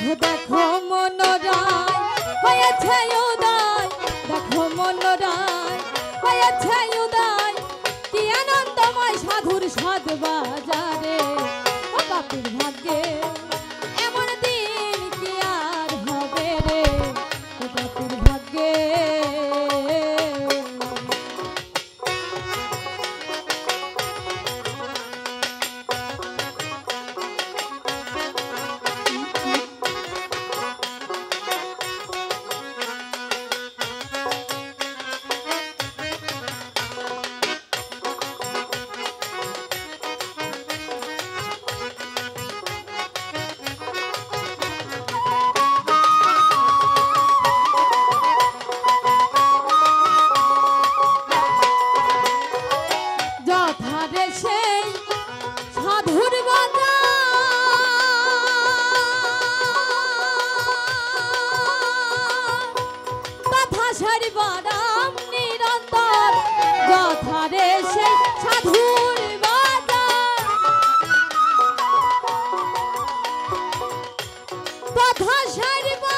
দেখো দেখো মনোরায় হয়েছে উদয়, দেখো মনোরায় হয়েছে উদয়, কি আনন্দময় সাধুর সাধ বাজারে। ও বাপুর ভাগ্যে এমন দিন কি আর হবে রে, ও বাপুর ভাগ্যে। যথারে সেই সাধুর তথা সারিবারাম নিরন্তর, যথারে সেই সাধুর তথা সারিবা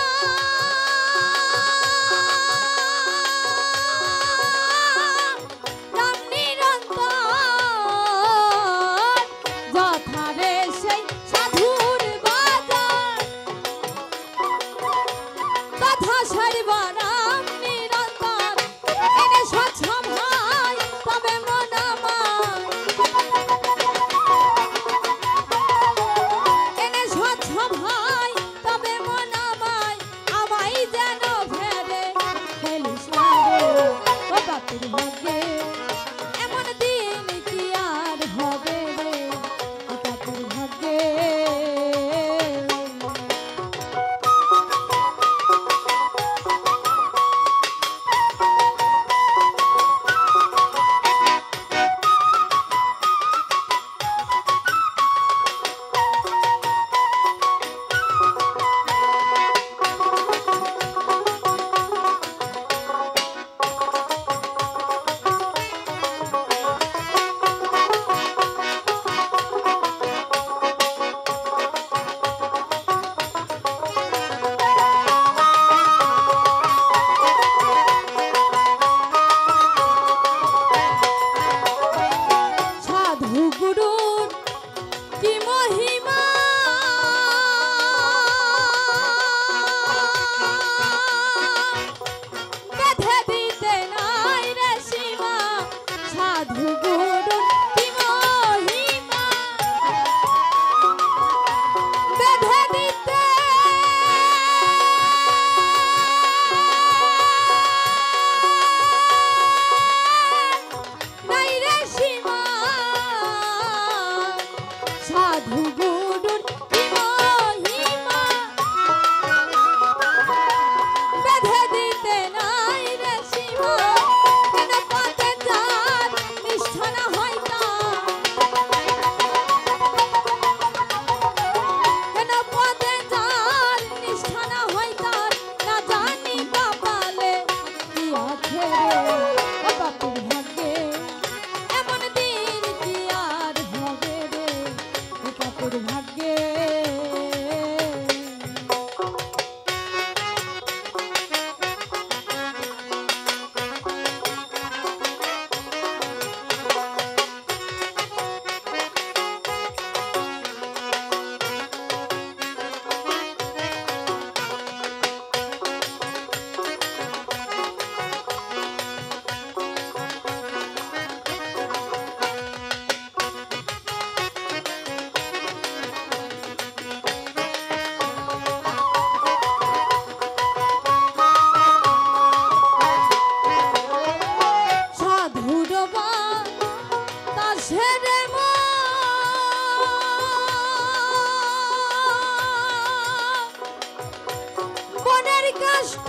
এমন দিন কি আর হবে রে, বাপুর ভাগ্যে। গুরুর কি মহিমা, বেঁধে দিতে নাই রে সীমা। সাধু গুরুর কি মহিমা, বেঁধে দিতে নাই রে সীমা। সাধু গুরুর কি মহিমা, বেঁধে দিতে নাই রে সীমা। কেন পথে যার নিষ্ঠা না হয় তার, কেন পথে যার নিষ্ঠা না হয় তার, না জানি কপালে কি আছে রে, ও বাপুর ভাগ্যে এমন দিন কি আর হবে রে, বাপুর ভাগ্যে। বনের কষ্ট